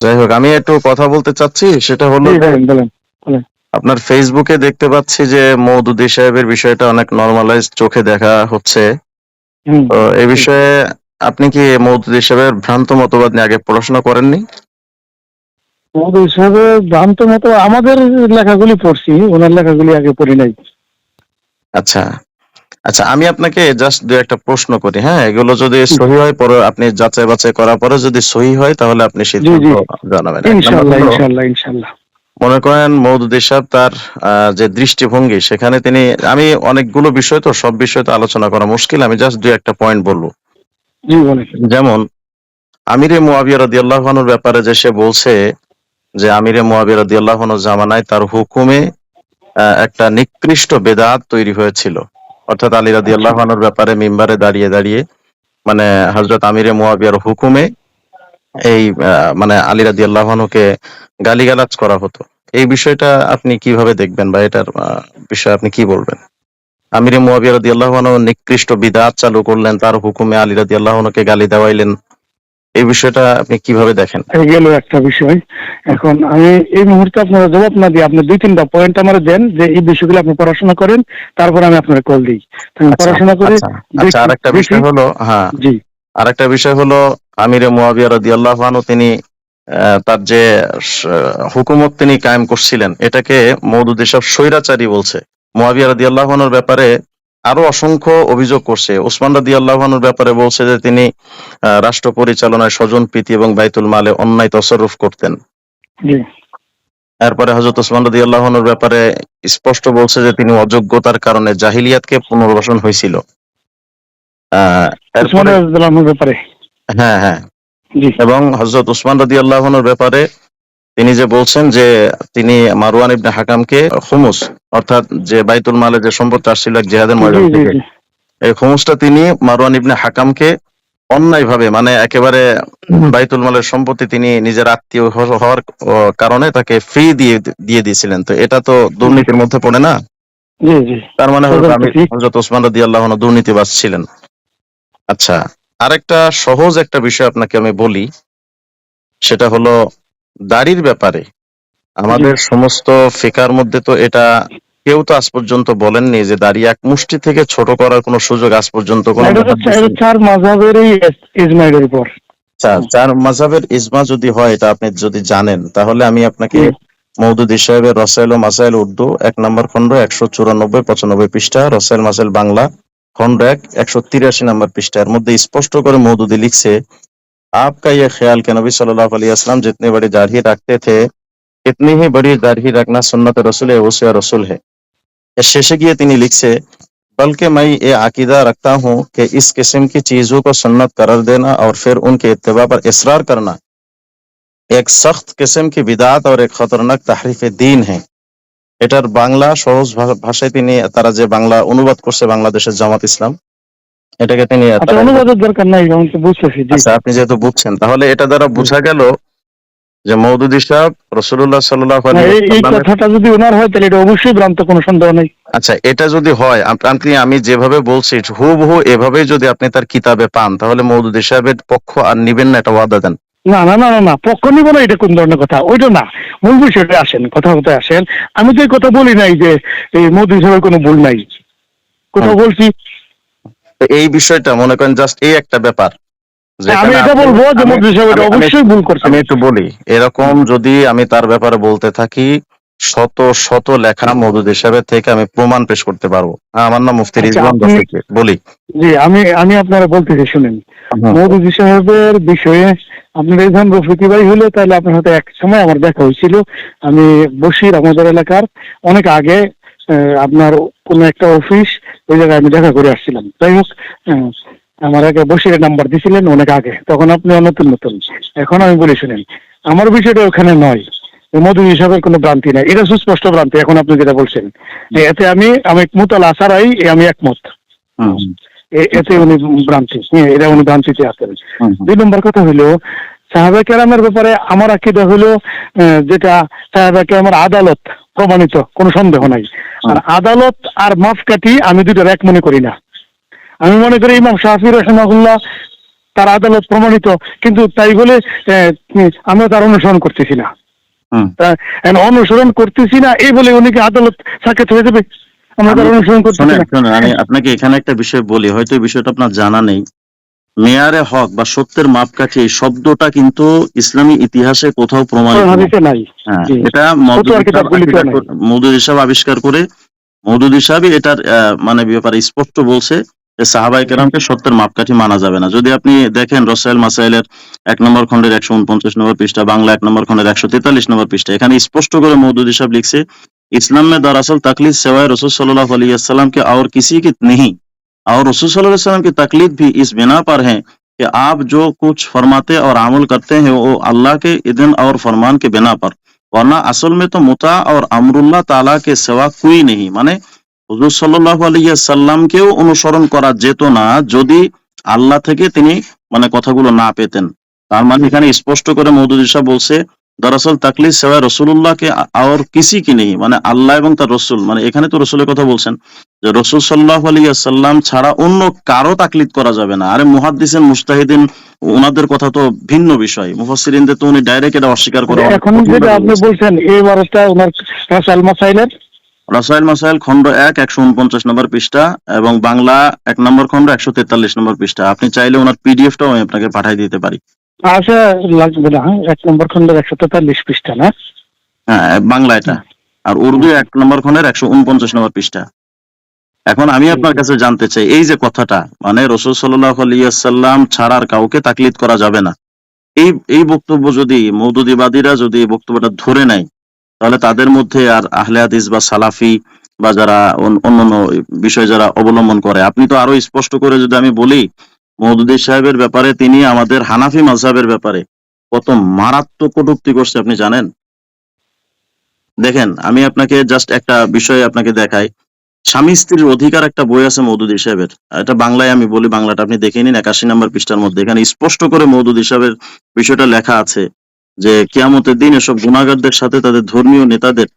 যাই হোক, আমি একটু কথা বলতে চাচ্ছি, সেটা হলো জি যে বলেন বলেন বলেন। আপনার ফেসবুকে দেখতে পাচ্ছি যে মওদুদী সাহেবের বিষয়টা অনেক নরমালাইজড চোখে দেখা হচ্ছে। হুম। তো এই জি। বিষয়ে আপনি কি মওদুদী সাহেবের ভ্রান্ত মতবাদ নিয়ে আগে পড়াশোনা করেননি? আমাদের হিসাবে ভ্রান্ত মতো আমাদের লেখাগুলি পড়ছি, ওনার লেখাগুলি আগে পড়ি নাই। আচ্ছা, আচ্ছা, আমি আপনাকে জাস্ট ২-১ টা প্রশ্ন করি, হ্যাঁ? এগুলো যদি জি সহি হয় পরে আপনি যাচাই-বাছাই করার পরে যদি সহি হয় তাহলে আপনি জি সিদ্ধান্ত জি। জানাবেন। ১ নাম্বার ইনশাল্লাহ হলো, ইনশাল্লাহ ইনশাল্লাহ। মনে করেন মওদুদী সাহেব তার যে দৃষ্টিভঙ্গি সেখানে তিনি, আমি অনেকগুলো বিষয় তো সব বিষয় তো আলোচনা করা মুশকিল। আমি জাস্ট ২-১ টা পয়েন্ট বলব। জি বলেন। যেমন আমিরে মুয়াবিয়া রাদিয়াল্লাহু আনহুর ব্যাপারে যে সে বলছে যে আমিরে মুয়াবিয়া রাদিয়াল্লাহু আনহুর জামানায় তার হুকুমে একটা নিকৃষ্ট বেদাত তৈরি হয়েছিল। অর্থাৎ আলী আচ্ছা। রাদিয়াল্লাহু আনহুর ব্যাপারে মিম্বারে দাঁড়িয়ে মানে হযরত আমিরে মুয়াবিয়ার হুকুমে এই মানে আলী রাদিয়াল্লাহু আনহুকে গালিগালাজ করা হতো। এই বিষয়টা আপনি কিভাবে দেখবেন বা এটার বিষয়ে আপনি কি বলবেন? আমিরে মুয়াবিয়া রাদিয়াল্লাহু আনহু নিকৃষ্ট বিদআত চালু করলেন, তার হুকুমে আলী রাদিয়াল্লাহু আনহুকে গালি দেওয়াইলেন। এই বিষয়টা আপনি কিভাবে দেখেন? এই গেল একটা বিষয়। হুম, এখন আমি এই মুহূর্তে আপনারা জবাব না দিয়ে আপনি ২-৩টা পয়েন্ট আমারে দেন যে এই বিষয়গুলো আপনি পড়াশোনা করেন, তারপরে আমি আপনারে কল দিই। তো আমি আচ্ছা, পড়াশোনা করে আচ্ছা, আচ্ছা, দেখি আরেকটা দেখি বিষয় হলো, হ্যাঁ, জি। আরেকটা বিষয় হলো আমিরে মুয়াবিয়া রাদিয়াল্লাহু আনহু তিনি তার যে স হুকুমত তিনি কায়েম করছিলেন, এটাকে মওদুদ এসব স্বৈরাচারী বলছে। মুয়াবিয়া রাদিয়াল্লাহু আনহুর ব্যাপারে আরো অসংখ্য অভিযোগ করছে। উসমান রাদিয়াল্লাহু আনহুর ব্যাপারে বলছে যে তিনি রাষ্ট্র পরিচালনায় স্বজনপ্রীতি এবং বাইতুল মালে অন্যায় তছরুফ করতেন। জি। এরপরে হযরত উসমান রাদিয়াল্লাহু আনহুর ব্যাপারে স্পষ্ট বলছে যে তিনি অযোগ্যতার কারণে জাহিলিয়াতকে পুনর্বাসন হইছিল। আ উসমান এরপরে, রাদিয়াল্লাহু আনহুর ব্যাপারে। হ্যাঁ, হ্যাঁ। জি এবং হযরত উসমান রাদিয়াল্লাহু আনহুর ব্যাপারে তিনি যে বলছেন যে তিনি মারওয়ান ইবনে হাকামকে খুমুস, অর্থাৎ যে বাইতুল মালে যে সম্পদটা আসছিল এক জিহাদের জি ময়দান জি থেকে, জি। এই খুমুসটা তিনি মারওয়ান ইবনে হাকামকে অন্যায়ভাবে মানে একেবারে বাইতুল মালের সম্পত্তি তিনি নিজের আত্মীয় হওয়ার কারণে তাকে ফ্রি দিয়ে দিয়েছিলেন। তো এটা তো জি দুর্নীতির মধ্যে পড়ে না? জি জি। তার মানে হযরত স্বজনপ্রীতি। হযরত ওসমান রাদিয়াল্লাহু আনহু দুর্নীতিবাজ ছিলেন। আচ্ছা, আরেকটা সহজ একটা বিষয় আপনাকে আমি বলি, সেটা হলো দাড়ির ব্যাপারে। জি। আমাদের সমস্ত ফিকার মধ্যে তো এটা কেউ তো আজ পর্যন্ত বলেননি যে দাড়ি এক মুষ্টি থেকে ছোট করার কোনো সুযোগ আজ পর্যন্ত না, কোনো এটা তো মুহাদ্দিস, এটা ৪ মাযহাবেরই ইজমাইয়ের উপর। হুম, চার মাযহাবের ইজমা যদি হয় এটা আপনি যদি জানেন তাহলে আমি আপনাকে জি মওদুদী সাহেবের রসায়েল ও মাসায়েল উর্দু ১ নম্বর খন্ড ১৯৪-৯৫ পৃষ্ঠা, রসায়েল মাসাইল বাংলা খন্ড ১ ১৮৩ নম্বর পৃষ্ঠা। এর মধ্যে স্পষ্ট করে মওদুদী লিখছে, आपका ये ख्याल कि नबी सल्लल्लाहु अलैहि वसल्लम जितनी बड़ी दाढ़ी रखते थे इतनी ही बड़ी दाढ़ी रखना सुन्नत रसूल है, उसे रसूल है। এর শেষে গিয়ে তিনি লিখছে, बल्कि मैं ये अकीदा रखता हूँ कि इस किस्म की चीजों को सुन्नत करार देना और फिर उनके इत्तिबा पर इसरार करना एक सख्त किस्म की बिदात और एक खतरनाक तहरीफ दीन है। এটার বাংলা সহজ ভাষায় তিনি, তারা যে বাংলা অনুবাদ করছে বাংলাদেশের জামাত ইসলাম, এটাকে তিনি আচ্ছা, তারা, অনুবাদের দরকার নাই, আমি তো বুঝতেছি। জি। আচ্ছা, আপনি যেহেতু বুঝছেন তাহলে এটা দ্বারা জি। বোঝা গেল যে মওদুদী সাহেব রাসূলুল্লাহ সাল্লাল্লাহু না, আলাইহি এই ওয়াসাল্লামের, কথাটা যদি ওনার হয় তাহলে এটা অবশ্যই ভ্রান্ত, কোনো সন্দেহ নেই। আচ্ছা, এটা যদি হয় আপনি আমি যেভাবে বলছি হুবহু এভাবেই যদি আপনি তার কিতাবে পান তাহলে মওদুদী সাহেবের পক্ষ আর নিবেন না, এটা ওয়াদা দেন। না না না না না, পক্ষ নিব না, এটা কোন ধরনের কথা? ওইটা না, মূল বিষয়টা আসেন, কথা কোথায় আসেন। আমি তো এই কথা বলি নাই যে এই মোদি সাহেবের কোনো ভুল নাই, হুম। কোথাও বলছি? তো এই বিষয়টা মনে করেন জাস্ট এই একটা ব্যাপার হ্যাঁ, আমি যেখানে এটা আপনি, বলবো যে আমি মোদি সাহেব আমি এটা আমি অবশ্যই ভুল করছেন। আমি একটু বলি, এরকম যদি আমি তার ব্যাপারে বলতে থাকি শত শত লেখা মওদুদী সাহেবের থেকে আমি প্রমাণ পেশ করতে পারবো। আমার নাম মুফতি আচ্ছা, রিজওয়ান আপনি, রফিক, বলি। জি, আমি আমি আপনারা বলতেছি শুনেন। হুম, মওদুদি সাহেবের বিষয়ে আপনার রেজহান রফিকি ভাই হলে তাহলে আপনার সাথে এক সময় আমার দেখা হয়েছিল। আমি বসির আমাদের এলাকার অনেক আগে আপনার কোন একটা অফিস, ওই জায়গায় আমি দেখা করে আসছিলাম। যাই হোক, আহ, আমার আগে বসিরের নাম্বার দিয়েছিলেন অনেক আগে, তখন আপনি নতুন নতুন। এখন আমি বলি শুনেন, আমার বিষয়টা ওখানে নয়। মধু হিসাবের কোনো ভ্রান্তি নাই, এটা সুস্পষ্ট ভ্রান্তি। এখন আপনি যেটা বলছেন এতে আমি আমি মুতাল আসারাই আমি একমত। হুম, এতে উনি ভ্রান্তি, হ্যাঁ, এটা উনি ভ্রান্তিতে আছেন। হুম, হুম, ২ নম্বর কথা হলো সাহাবা কেরামের ব্যাপারে আমার আকীদা হলো যেটা সাহাবা কেরামের আদালত প্রমাণিত, কোনো সন্দেহ নাই। আর হুম, আদালত আর মাপকাঠি আমি দুটোর এক মনে করি না। আমি মনে করি ইমাম শাফি রাহিমাহুল্লাহ তার আদালত প্রমাণিত, কিন্তু তাই বলে আমরা তার অনুসরণ করতেছি না। হুম। অনুসরণ করতেছি না এই বলে উনিকে আদালত সাক্ষাৎ হয়ে যাবে? আমরা তার অনুসরণ করতেছি শোনেন না। শোনেন, আমি আপনাকে এখানে একটা বিষয় বলি, হয়তো এই বিষয়টা আপনার জানা নেই। মেয়ারে হক বা সত্যের মাপকাঠি এই শব্দটা কিন্তু ইসলামী ইতিহাসে কোথাও প্রমাণিত কোরআন নয়। হাদিসে নাই। হ্যাঁ, জি। এটা ফতোয়ার কিতাবগুলিতে নাই। মওদুদী সাহেব আবিষ্কার করে, মওদুদী সাহেবই এটার মানে ব্যাপারে স্পষ্ট বলছে যে সাহাবায়ে কেরামকে সত্যের মাপকাঠি মানা যাবে না। যদি আপনি দেখেন রসায়েল মাসাইলের ১ নম্বর খণ্ডের ১৪৯ নম্বর পৃষ্ঠা, বাংলা ১ নম্বর খণ্ডের ১৪৩ নম্বর পৃষ্ঠা, এখানে স্পষ্ট করে মওদুদী সাহেব লিখছে, इस्लाम में दरअसल तकलीद सिवाय रसूल सल्लल्लाहु अलैहि वसल्लम के और किसी की नहीं, और रसूल सल्लल्लाहु अलैहि वसल्लम की तकलीद भी इस बिना पर है कि आप जो कुछ फरमाते और अमल करते हैं वो अल्लाह के इज़्न और फरमान के बिना पर, वरना असल में तो मुता और अमरुल्लाह ताला के सिवा कोई नहीं। মানে হুজুর সাল্লাল্লাহু আলাইহি ওয়াসাল্লামকেও অনুসরণ করা যেত না যদি আল্লাহ থেকে তিনি মানে কথাগুলো না পেতেন। তার মানে এখানে স্পষ্ট করে মওদুদী সাহেব বলছে দরअसल তাকলিদ সেওয়ায় রসুলুল্লাহকে আর কিসি কি নেই, মানে আল্লাহ এবং তার রসুল, মানে এখানে তো রসুলের কথা বলছেন যে রসুল সাল্লাল্লাহু আলাইহি ওয়াসাল্লাম ছাড়া অন্য কারো তাকলিদ করা যাবে না। আরে মুহাদ্দিসিন মুজতাহিদিন ওনাদের কথা তো ভিন্ন বিষয়, মুফাসসিরিনদের তো উনি ডাইরেক্ট এটা অস্বীকার করে এখন যেটা আপনি বলছেন এই বারটা ওনার রাসাল মাসাইলের রাসায়েল মাসাইল খণ্ড ১ ১৪৯ নম্বর পৃষ্ঠা এবং বাংলা ১ নম্বর খণ্ড ১৪৩ নম্বর পৃষ্ঠা। আপনি চাইলে ওনার পিডিএফটাও আমি আপনাকে পাঠিয়ে দিতে পারি। আচ্ছা, লাগবে না। ১ নম্বর খণ্ডের ১৪৩ পৃষ্ঠা না? হ্যাঁ, বাংলা এটা। আর উর্দু ১ নম্বর খণ্ডের ১৪৯ নম্বর পৃষ্ঠা। এখন আমি আপনার কাছে জানতে চাই, এই যে কথাটা মানে রাসূল সাল্লাল্লাহু আলাইহি ওয়াসাল্লাম ছাড়া আর কাউকে তাকলিদ করা যাবে না, এই বক্তব্য যদি মওদুদীবাদীরা যদি এই বক্তব্যটা ধরে নেয়, তাহলে তাদের মধ্যে আর আহলে হাদিস বা সালাফি বা যারা অন্যান্য বিষয় যারা অবলম্বন করে, আপনি তো আরো স্পষ্ট করে যদি আমি বলি, মওদুদী সাহেবের ব্যাপারে তিনি আমাদের হানাফি মাযহাবের ব্যাপারে কত মারাত্মক কটূক্তি করছে আপনি জানেন? দেখেন, আমি আপনাকে জাস্ট একটা বিষয় আপনাকে দেখাই। স্বামী স্ত্রীর অধিকার একটা বই আছে মওদুদী সাহেবের, এটা বাংলায় আমি বলি, বাংলাটা আপনি দেখে নিন। ৮১ নম্বর পৃষ্ঠার মধ্যে এখানে স্পষ্ট করে মওদুদী সাহেবের বিষয়টা লেখা আছে যে কিয়ামতের দিন এসব গুনাহগারদের সাথে তাদের ধর্মীয় নেতাদের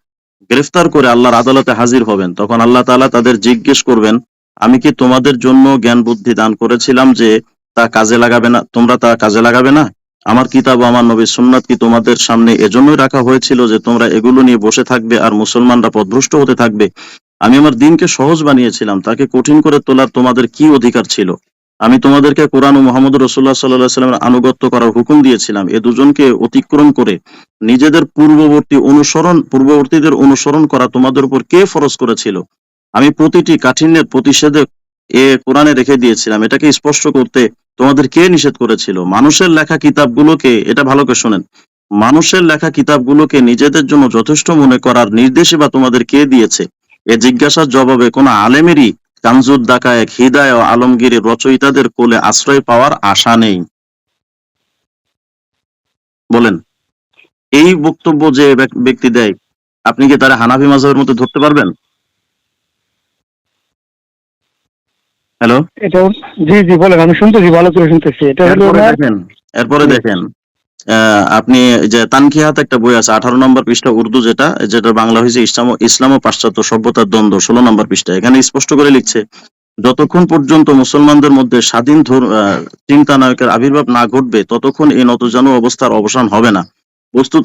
গ্রেফতার করে আল্লাহর আদালতে হাজির হবেন। তখন আল্লাহ তাআলা তাদের জিজ্ঞেস করবেন, আমি কি তোমাদের জন্য জ্ঞান বুদ্ধি দান করেছিলাম যে তা কাজে লাগাবে না, তোমরা তা কাজে লাগাবে না? আমার কিতাব ও আমার নবীর সুন্নাত কি তোমাদের সামনে এজন্যই রাখা হয়েছিল যে তোমরা এগুলো নিয়ে বসে থাকবে আর মুসলমানরা পথভ্রষ্ট হতে থাকবে? আমি আমার দিনকে সহজ বানিয়েছিলাম, তাকে কঠিন করে তোলার তোমাদের কি অধিকার ছিল? আমি তোমাদেরকে কোরআন ও মুহাম্মদ রাসূলুল্লাহ সাল্লাল্লাহু আলাইহি ওয়াসাল্লামের আনুগত্য করার হুকুম দিয়েছিলাম। এ দুজনকে অতিক্রম করে নিজেদের পূর্ববর্তীদের অনুসরণ করা তোমাদের উপর কে ফরজ করেছিল? আমি প্রতিটি কাঠিন্যের প্রতিষেধক কোরআনে রেখে দিয়েছিলাম। এটাকে স্পষ্ট করতে তোমাদের কে নিষেধ করেছিল? মানুষের লেখা কিতাবগুলোকে, এটা ভালো করে শোনেন, মানুষের লেখা কিতাবগুলোকে নিজেদের জন্য যথেষ্ট মনে করার নির্দেশই বা তোমাদের কে দিয়েছে? এ জিজ্ঞাসার জবাবে কোন আলেমেরই কানজুদ দাকায়েক, হিদায়া ও আলমগীরের রচয়িতাদের কোলে আশ্রয় পাওয়ার আশা নেই। বলেন, এই বক্তব্য যে ব্যক্তি দেয়, আপনি কি তারা হানাফি মাযহাবের মধ্যে ধরতে পারবেন? হ্যালো, এটা জি জি বলেন, আমি শুনতেছি, ভালো করে শুনতেছি। এটা হলো এরপরে দেখেন আপনি যে তানকিহাত একটা বই আছে ১৮ নম্বর পৃষ্ঠা উর্দু, যেটা বাংলা হয়েছে ইসলাম ও পাশ্চাত্য সভ্যতার দ্বন্দ্ব, ১৬ নম্বর পৃষ্ঠা। এখানে স্পষ্ট করে লিখছে, যতক্ষণ পর্যন্ত মুসলমানদের মধ্যে স্বাধীন চিন্তানায়কের আবির্ভাব না ঘটবে ততক্ষণ এই নতজানু অবস্থার অবসান হবে না। বস্তুত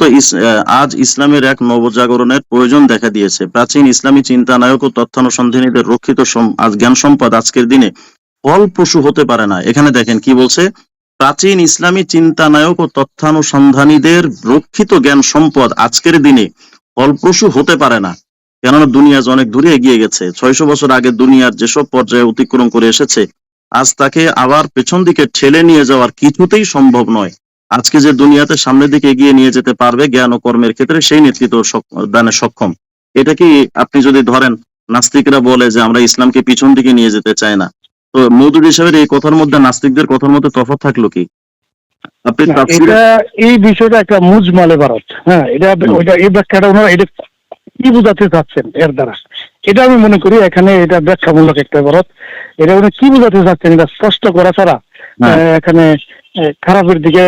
আজ ইসলামের এক নবজাগরণের প্রয়োজন দেখা দিয়েছে। প্রাচীন ইসলামী চিন্তানায়ক ও তথ্যানুসন্ধানীদের রক্ষিত জ্ঞান সম্পদ আজকের দিনে ফলপ্রসূ হতে পারে না। এখানে দেখেন কি বলছে, প্রাচীন ইসলামী চিন্তানায়ক ও তথ্যানুসন্ধানীদের রক্ষিত জ্ঞান সম্পদ আজকের দিনে ফলপ্রসূ হতে পারে না, কেননা দুনিয়া আজ অনেক দূরে এগিয়ে গেছে। ৬০০ বছর আগে দুনিয়ার যেসব পর্যায়ে অতিক্রম করে এসেছে, আজ তাকে আবার পেছন দিকে ঠেলে নিয়ে যাওয়ার কিছুতেই সম্ভব নয়। আজকে যে দুনিয়াতে সামনের দিকে এগিয়ে নিয়ে যেতে পারবে জ্ঞান ও কর্মের ক্ষেত্রে, সেই নেতৃত্ব দানে সক্ষম। এটা কি আপনি যদি ধরেন, নাস্তিকরা বলে যে আমরা ইসলামকে পিছন দিকে নিয়ে যেতে চাই না, তো মওদুদী সাহেবের এই কথার মধ্যে নাস্তিকদের কথার মধ্যে তফাৎ থাকলো কি? আপনি এটা এই বিষয়টা একটা মুজমালে ভারত। হ্যাঁ, এটা ওইটা এই ব্যাখ্যাটা ওনারা এটা কি বোঝাতে চাচ্ছেন এর দ্বারা, এটা আমি মনে করি এখানে এটা ব্যাখ্যামূলক একটা ভারত। এটা উনি কি বোঝাতে চাচ্ছেন এটা স্পষ্ট করা ছাড়া এখানে খারাপের দিকে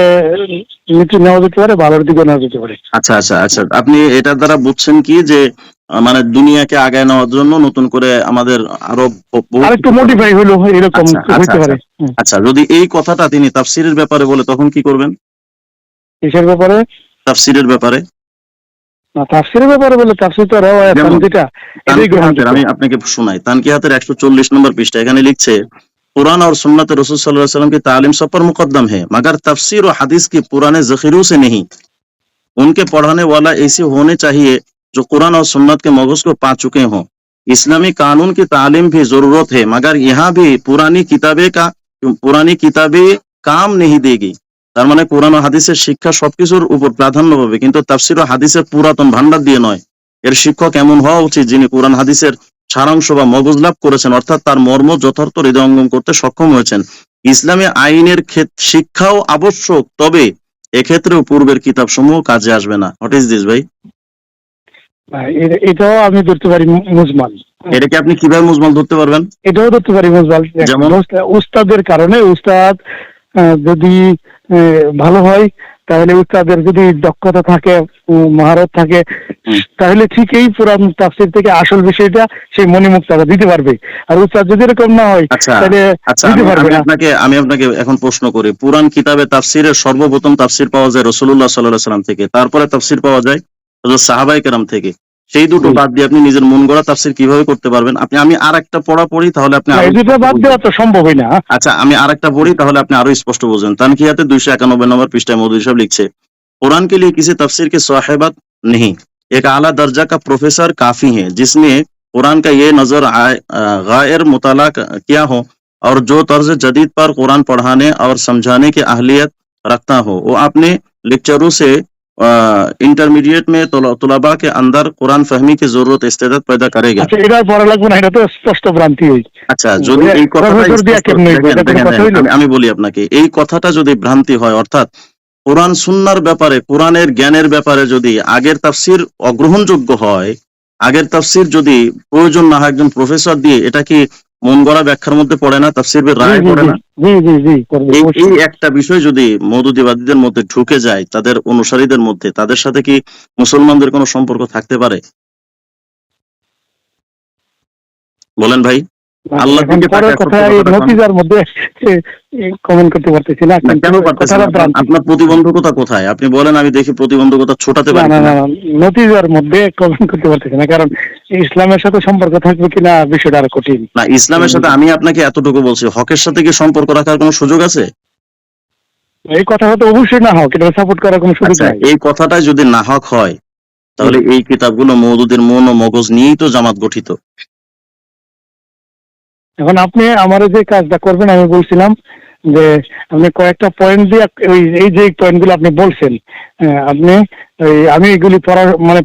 নেওয়া যেতে পারে, ভালোর দিকে নেওয়া যেতে পারে। আচ্ছা, আপনি এটার দ্বারা বুঝছেন কি যে মানে দুনিয়াকে আগায় নেওয়ার জন্য নতুন করে আমাদের আরো আর একটু মডিফাই হলো এরকম আচ্ছা আচ্ছা হইতে আচ্ছা পারে। আচ্ছা, যদি এই কথাটা তিনি তাফসিরের ব্যাপারে বলে তখন কি করবেন? কিসের ব্যাপারে? তাফসিরের ব্যাপারে না, তাফসিরের ব্যাপারে বলে তাফসির তো রাওয়ায়াত যেমন যেটা এটাই তানকিহাতের, গ্রহণযোগ্য। আমি আপনাকে শোনাই, তানকিহাতের 140 নম্বর পৃষ্ঠা, এখানে লিখছে कुरान और सुन्नत रसूल सल्लल्लाहु अलैहि वसल्लम की तालीम सब पर मुकद्दम है मगर तफसीर और हदीस की पुराने जखीरों से नहीं। उनके पढ़ाने वाला ऐसे होने चाहिए जो कुरान और सुन्नत के मगज को पा चुके हों। इस्लामी कानून की तालीम भी जरूरत है मगर यहाँ भी पुरानी किताबें काम नहीं देगी। তার মানে কোরআন ও হাদিসের শিক্ষা সবকিছুর উপর প্রাধান্য পাবে, কিন্তু তাফসীর ও হাদিসের পুরাতন ভান্ডার দিয়ে নয়। এর শিক্ষক এমন হওয়া উচিত যিনি কোরআন হাদিসের সারাংশ বা মগজ লাভ করেছেন, অর্থাৎ তার মর্ম যথার্থ হৃদয়ঙ্গম করতে সক্ষম হয়েছেন। ইসলামী আইনের শিক্ষাও আবশ্যক, তবে এক্ষেত্রেও পূর্বের কিতাব সমূহ কাজে আসবে না। হোয়াট ইজ দিস ভাই? এটাও আমি ধরতে পারি মুজমাল। এটাকে আপনি কিভাবে মুজমাল ধরতে পারবেন? এটাও ধরতে পারি মুজমাল। যেমন উস্তাদের কারণে, উস্তাদ যদি ভালো হয়, তাহলে উস্তাদের যদি দক্ষতা থাকে, মহারত থাকে, তাহলে ঠিক এই পুরান তাফসীর থেকে আসল বিষয়টা সেই মণিমুক্তাটা দিতে পারবে। আর উস্তাদ যদি এরকম না হয় আচ্ছা তাহলে আচ্ছা, দিতে পারবে না। আমি আপনাকে এখন প্রশ্ন করি, পুরান কিতাবে তাফসীরের সর্বপ্রথম তাফসীর পাওয়া যায় রাসূলুল্লাহ সাল্লাল্লাহু আলাইহি সাল্লাম থেকে, তারপরে তাফসীর পাওয়া যায় হযরত সাহাবায়ে কেরাম থেকে। সেই দুটো বাদ দিয়ে আপনি নিজের মন গড়া তাফসীর কিভাবে করতে পারবেন? আমি আরেকটা পড়া পড়ি, তাহলে আপনি এই দুটো বাদ দেওয়া তো সম্ভবই না। আচ্ছা, আমি আরেকটা পড়ি, তাহলে আপনি আরো স্পষ্ট বুঝবেন। তানকিয়াতে 291 নম্বর পৃষ্ঠায় মৌদুদী সাহেব লিখছে, कुरान के लिए किसी तफसीर की साहिबत नहीं, एक आला दर्जा का प्रोफेसर काफी है जिसने कुरान का ये नजर गायर मुताला किया हो और जो तर्ज जदीद पर कुरान पढ़ाने और समझाने की अहलियत रखता हो, वो अपने लेक्चरों से इंटरमीडिएट में तुलबा के अंदर कुरान फहमी की जरूरत इस्तेदाद पैदा करेगा। আচ্ছা, এটা পড়া লাগবে না, এটা তো স্পষ্ট ভ্রান্তি। আচ্ছা, যদি এই কথাটা প্রফেসর দিয়ে কেমন হইবে? এটা কোনো কথা হইলো? আমি বলি আপনাকে, এই কথাটা যদি ভ্রান্তি হয়, অর্থাৎ কোরআন সুন্নাহর ব্যাপারে, কোরআনের জ্ঞানের ব্যাপারে যদি আগের তাফসীর অগ্রহণযোগ্য হয়, আগের তাফসীর যদি প্রয়োজন না হয় একজন প্রফেসর দিয়ে, এটা কি মন গড়া ব্যাখ্যার মধ্যে পড়ে না? তাফসীরের রায় পড়ে না? জি জি জি, করবে এই অবশ্যই। একটা বিষয় যদি মওদুদিবাদীদের মধ্যে ঢুকে যায়, তাদের অনুসারীদের মধ্যে, তাদের সাথে কি মুসলমানদের কোনো সম্পর্ক থাকতে পারে? বলেন ভাই। আল্লাহ এখন পরের কথা এই নতিজার মধ্যে কমেন্ট করতে পারতেছি না। কেন পারতেছেন? আপনার প্রতিবন্ধকতা কোথায়? আপনি বলেন, আমি দেখি প্রতিবন্ধকতা ছোটাতে পারি না কিনা। না, নতিজার মধ্যে কমেন্ট করতে পারতেছি না, কারণ ইসলামের সাথে সম্পর্ক থাকবে কিনা বিষয়টা আরো কঠিন। না, ইসলামের সাথে আমি আপনাকে এতটুকু বলছি, হকের সাথে কি সম্পর্ক রাখার কোনো সুযোগ আছে? এই কথা হয়তো অবশ্যই না হোক, এটা সাপোর্ট করার কোনো সুযোগ আচ্ছা, নাই। এই কথাটা যদি না হক হয়, তাহলে এই কিতাবগুলো মওদুদের মন ও মগজ নিয়েই তো জামাত গঠিত। এখন আপনি আমার যে কাজটা করবেন, আমি বলছিলাম যে আপনি কয়েকটা পয়েন্ট দিয়ে এই যে পয়েন্টগুলো আপনি বলছেন, আপনি আমি এগুলি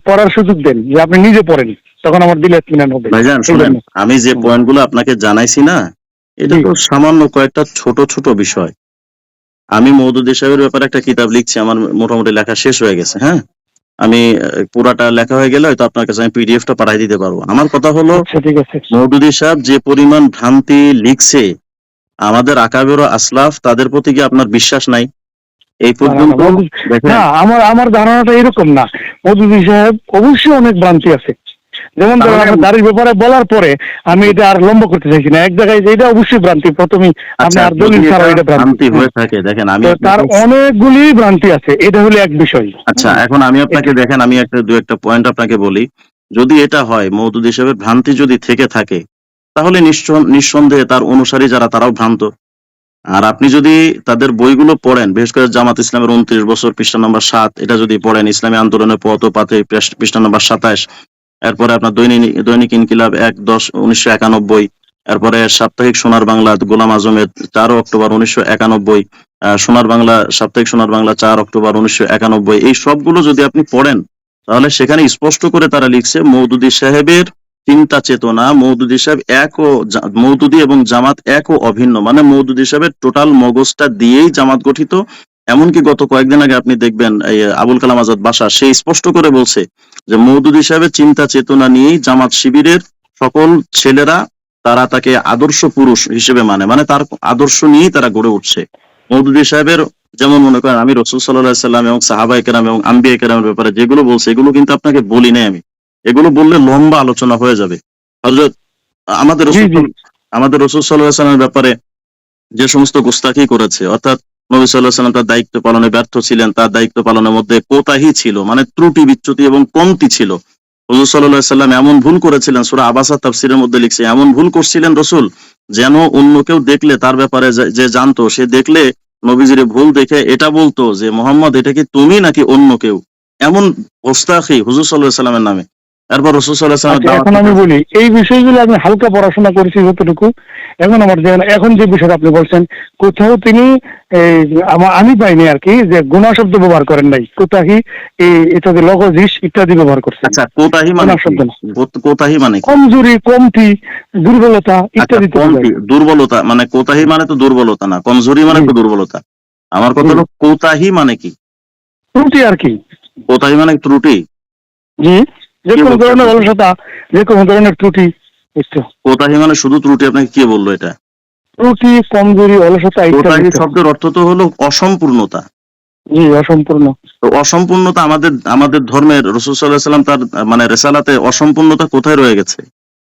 পড়ার সুযোগ দেন, যে আপনি নিজে পড়েন, তখন আমার দিলে ইতমিনান হবে। ভাইজান শুনেন, আমি যে পয়েন্টগুলো আপনাকে জানাইছি না, এটা তো সামান্য কয়েকটা ছোট ছোট বিষয়। আমি মওদুদী সাহেবের ব্যাপারে একটা কিতাব লিখছি, আমার মোটামুটি লেখা শেষ হয়ে গেছে। হ্যাঁ, আমি পুরাটা লেখা হয়ে গেলে হয়তো আপনার কাছে আমি পিডিএফটা পাঠিয়ে দিতে পারবো। আমার কথা হলো, ঠিক আছে, মওদুদী সাহেব যে পরিমাণ ভ্রান্তি লিখছে, আমাদের আকাবের ও আসলাফ, তাদের প্রতি কি আপনার বিশ্বাস নাই? এই পর্যন্ত না, আমার ধারণাটা এরকম না। মওদুদী সাহেব অবশ্যই অনেক ভ্রান্তি আছে। যেমন ধরেন আপনার দাড়ির ব্যাপারে বলার পরে আমি এটা আর লম্বা করতে চাইছি না, এক জায়গায় এটা অবশ্যই ভ্রান্তি। প্রথমে আপনি আর দলিল ছাড়া এটা ভ্রান্তি হয়ে থাকে, দেখেন আমি তার অনেকগুলি ভ্রান্তি আছে, এটা হলো এক বিষয়। আচ্ছা, এখন আমি আপনাকে দেখেন, আমি দু একটা পয়েন্ট আপনাকে বলি। যদি এটা হয়, মওদুদী সাহেবের ভ্রান্তি যদি থেকে থাকে, তাহলে নিঃসন্দেহে তার অনুসারী যারা, তারাও ভ্রান্ত। আর আপনি যদি তাদের বইগুলো পড়েন, বিশেষ করে জামাত ইসলামের 29 বছর পৃষ্ঠা নম্বর 7, এটা যদি পড়েন, ইসলামী আন্দোলনের পথ ও পাথে পৃষ্ঠা নম্বর 27, এরপরে আপনার দৈনিক ইনকিলাব 1/10/1991, এরপরে সাপ্তাহিক সোনার বাংলা গোলাম আজমের 4 অক্টোবর 1991, সোনার বাংলা সাপ্তাহিক সোনার বাংলা 4 অক্টোবর 1991, এই সবগুলো যদি আপনি পড়েন, তাহলে সেখানে স্পষ্ট করে তারা লিখছে মওদুদী সাহেবের চিন্তা চেতনা, মওদুদী সাহেব মওদুদী এবং জামাত এক ও অভিন্ন। মানে মওদুদী সাহেবের টোটাল মগজটা দিয়েই জামাত গঠিত। এমনকি গত কয়েকদিন আগে আপনি দেখবেন, এই আবুল কালাম আজাদ বাশা, সে স্পষ্ট করে বলছে যে মওদুদী সাহেবের চিন্তা চেতনা নিয়েই জামাত শিবিরের সকল ছেলেরা, তারা তাকে আদর্শ পুরুষ হিসেবে মানে তার আদর্শ নিয়েই তারা গড়ে উঠছে। মওদুদী সাহেবের যেমন মনে করেন, আমি রাসূল সাল্লাল্লাহু আলাইহি সাল্লাম এবং সাহাবায়ে কেরাম এবং আম্বিয়ায়ে কেরামের ব্যাপারে যেগুলো বলছে, এগুলো কিন্তু আপনাকে বলি নাই আমি। এগুলো বললে লম্বা আলোচনা হয়ে যাবে। হযরত আমাদের জি রাসূল জি আমাদের রাসূল সাল্লাল্লাহু আলাইহি ওয়াসাল্লামের ব্যাপারে যে সমস্ত গোস্তাকি করেছে, অর্থাৎ নবী সাল্লাল্লাহু আলাইহি ওয়াসাল্লাম তার দায়িত্ব পালনে ব্যর্থ ছিলেন, তার দায়িত্ব পালনের মধ্যে কোতাহি ছিল, মানে ত্রুটি বিচ্যুতি এবং কমতি ছিল। হুজুর সাল্লাল্লাহু আলাইহি ওয়াসাল্লাম এমন ভুল করেছিলেন, সূরা আবাসা তাফসীরের মধ্যে লিখছে, এমন ভুল করছিলেন রাসূল যেন অন্য কেউ দেখলে তার ব্যাপারে যে জানতো, সে দেখলে নবীজির ভুল দেখে এটা বলতো যে মুহাম্মদ এটা কি তুমি নাকি অন্য কেউ। এমন গোস্তাখি হুজুর সাল্লাল্লাহু আলাইহি ওয়াসাল্লামের নামে। এরপর রাসূল সাল্লাল্লাহু আলাইহি ওয়াসাল্লামের আচ্ছা, দাওয়াত এখন আমি দিতে- বলি এই বিষয়গুলো আমি হালকা পড়াশোনা করেছি যতটুকু। এখন আমার এখন যে বিষয়টা আপনি বলছেন, কোথাও তিনি এই আমি পাইনি আর কি যে গুনাহ শব্দ ব্যবহার করেন নাই, কোথাহি এটা যে লগজিস ইত্যাদি ব্যবহার করছেন। আচ্ছা, কোতাহি মানে গুনাহ কি? শব্দ না, কোতাহি মানে কি? কমজোরি, কমতি, দুর্বলতা আচ্ছা, ইত্যাদি তো বোঝায়। কমতি, দুর্বলতা মানে কোতাহি মানে তো দুর্বলতা না, কমজোরি মানে জি তো দুর্বলতা। আমার কথা জি, হলো কোতাহি মানে কি? ত্রুটি আর কি। কোতাহি মানে ত্রুটি। জি, যে কি কোনো বলছেন ধরনের আপনি? অলসতা, যে কোনো ধরনের ত্রুটি, বুঝছো? কোতাহি মানে শুধু ত্রুটি, আপনাকে কে বললো এটা? ত্রুটি, কমজোরি, অলসতা ইত্যাদি কোতাহি তো। শব্দের অর্থ তো হলো অসম্পূর্ণতা। জি, অসম্পূর্ণ। তো অসম্পূর্ণতা আমাদের আমাদের ধর্মের রাসূল সাল্লাল্লাহু আলাইহি ওয়াসাল্লাম তার মানে রেসালাতে অসম্পূর্ণতা কোথায় রয়ে গেছে?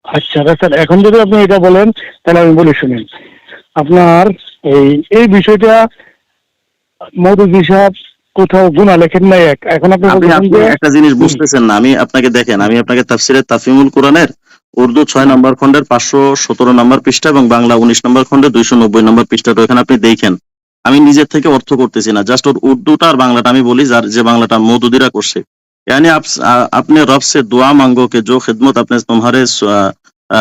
আচ্ছা স্যার, এখন যদি আপনি এটা বলেন তাহলে আমি বলি শুনেন। আপনার এই বিষয়টা মওদুদী সাহেব কোথাও গুনাহ লেখেন নাই। এখন আপনি আপনি বলতেছেন আপনি যে একটা জিনিস হুম, বুঝতেছেন না। আমি আপনাকে দেখেন, আমি আপনাকে তাফসিরে তাফহিমুল কোরআনের উর্দু 6 হুম, নম্বর খণ্ডের 517 নম্বর পৃষ্ঠা এবং বাংলা 19 নম্বর খণ্ডে 290 নম্বর পৃষ্ঠাটা ওখানে আপনি দেখেন। আমি নিজের থেকে অর্থ করতেছি না, জাস্ট ওর উর্দুটা আর বাংলাটা আমি বলি, যার যে বাংলাটা মওদুদিরা করছে। यानी अपने रब से दुआ मांगो कि जो खिदमत आपने तुम्हारे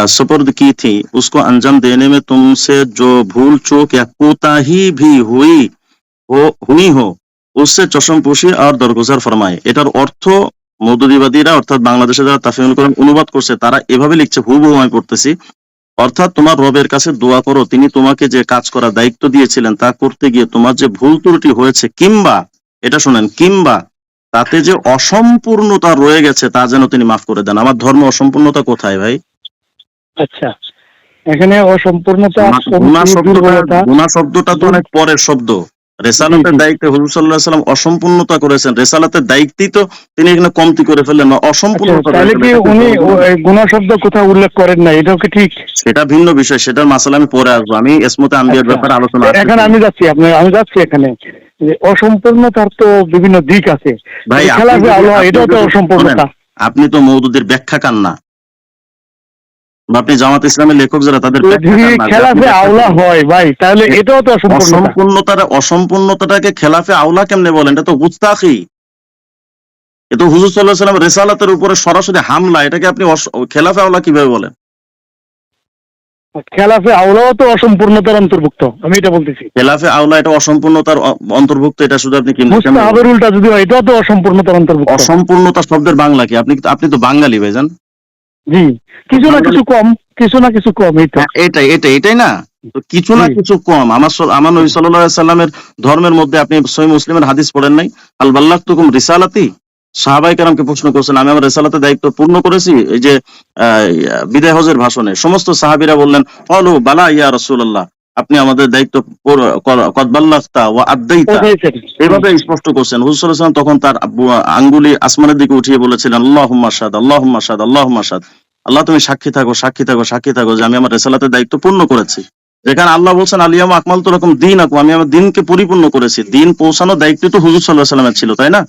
सुपुर्द की थी उसको अंजाम देने में तुमसे जो भूल चूक या कोताही भी हुई हो उससे চশমপোশি আর দরগুজার ফরমায়। এটার অর্থ মওদুদিবাদীরা অর্থাৎ বাংলাদেশে যারা তাফসীরুল কোরআন অনুবাদ করছে তারা এভাবে লিখছে, হুবহু আমি পড়তেছি। অর্থাৎ তোমার রবের কাছে দোয়া করো, তিনি তোমাকে যে কাজ করার দায়িত্ব দিয়েছিলেন তা করতে গিয়ে তোমার যে ভুল ত্রুটি হয়েছে, কিংবা এটা শোনেন, কিংবা তাতে যে অসম্পূর্ণতা রয়ে গেছে তা যেন তিনি মাফ করে দেন। আমার ধর্ম অসম্পূর্ণতা কোথায় ভাই? আচ্ছা, এখানে অসম্পূর্ণতা, গুনাহ কমতি, শব্দটা দুর্বলতা, গুনাহ শব্দটা তো দুর অনেক পরের শব্দ। জি রেসালাতের জি। দায়িত্বে হুজুর সাল্লাল্লাহু আলাইহি ওয়াসাল্লাম অসম্পূর্ণতা করেছেন। রেসালাতের দায়িত্বই তো তিনি এখানে কমতি করে ফেললেন না, আচ্ছা, অসম্পূর্ণতা রয়ে তাহলে গেল। কি এটা কি উনি বড় গুনাহ? এই গুনাহ শব্দ কোথাও উল্লেখ করেন নাই, এটাও কি ঠিক? সেটা ভিন্ন বিষয়, সেটার মাসালা আমি পরে আসবো। আমি ইসমতে আম্বিয়ার আচ্ছা, ব্যাপারে আলোচনা এখন আসতেছি। আমি যাচ্ছি এখানে যে অসম্পূর্ণতার তো বিভিন্ন দিক আছে। ভাই আপনি খেলাফে যদি আল্লাহ আপনি এটাও তো যদি শোনেন, অসম্পূর্ণতা। আপনি তো মওদুদের ব্যাখ্যাকার না, বা আপনি জামাত ইসলামের লেখক যারা তাদের যদি ব্যাখ্যাকার না যে আপনি খেলাফে ব্যাখ্যা আওলা করুন। হয় ভাই, তাহলে এ এটাও তো অসম্পূর্ণতা। অসম্পূর্ণতাটাকে খেলাফে আওলা কেমনে বলেন? এটা তো গুস্তাখি। এ তো হুজুর সাল্লাল্লাহু আলাইহি ওয়াসাল্লাম রেসালাতের উপরে সরাসরি হামলা। এটাকে আপনি খেলাফে আওলা কিভাবে বলেন? খেলাফে আওলাও তো অসম্পূর্ণতার অন্তর্ভুক্ত, আমি এটা বলতেছি। খেলাফে আওলা এটা অসম্পূর্ণতার অন্তর্ভুক্ত, এটা শুধু আপনি কেমনে মুস্তাহাবের বলেন? উল্টা যদি হয়, এটাও তো অসম্পূর্ণতার অন্তর্ভুক্ত। অসম্পূর্ণতা শব্দের বাংলা কি? আপনি তো বাঙালি ভাইজান। জি, কিছু না বাঙালি, কিছু কম, কিছু না কিছু কম, এই তো। হ্যাঁ, এটাই না। তো কিছু না জি কিছু কম। আমার নবী সাল্লাল্লাহু আলাইহি সাল্লামের ধর্মের মধ্যে আপনি সহিহ মুসলিমের হাদিস পড়েন নাই? আল বাল্লাগতুকুম রিসালাতি। সাহাবায়ে কেরামকে প্রশ্ন করছেন, আমি আমার রিসালাতের দায়িত্ব পূর্ণ করেছি? এই যে বিদায় হজের ভাষণে সমস্ত সাহাবীরা বললেন, ক্বালু বালা ইয়া রাসূলুল্লাহ, আপনি আমাদের দায়িত্ব কদ বাল্লাগতা ওয়া আদ্দাইতা। পৌঁছাইছেন। এভাবে স্পষ্ট করছেন। হুজুর সাল্লাল্লাহু আলাইহি ওয়াসাল্লাম তখন তার আঙ্গুলি আসমানের দিকে উঠিয়ে বলেছিলেন, আল্লাহুম্মা শাহাদ, আল্লাহুম্মা শাহাদ, আল্লাহুম্মা শাহাদ। আল্লাহ তুমি সাক্ষী থাকো, সাক্ষী থাকো, সাক্ষী থাকো যে আমি আমার রেসালাতের দায়িত্ব পূর্ণ করেছি। যেখানে আল্লাহ বলছেন আলিয়ামা আকমালতু লাকুম দীনাকুম, আমি আমার দিনকে পরিপূর্ণ করেছি। দিন পৌঁছানোর দায়িত্ব তো হুজুর সাল্লাল্লাহু আলাইহি ওয়াসাল্লামের ছিল, তাই না?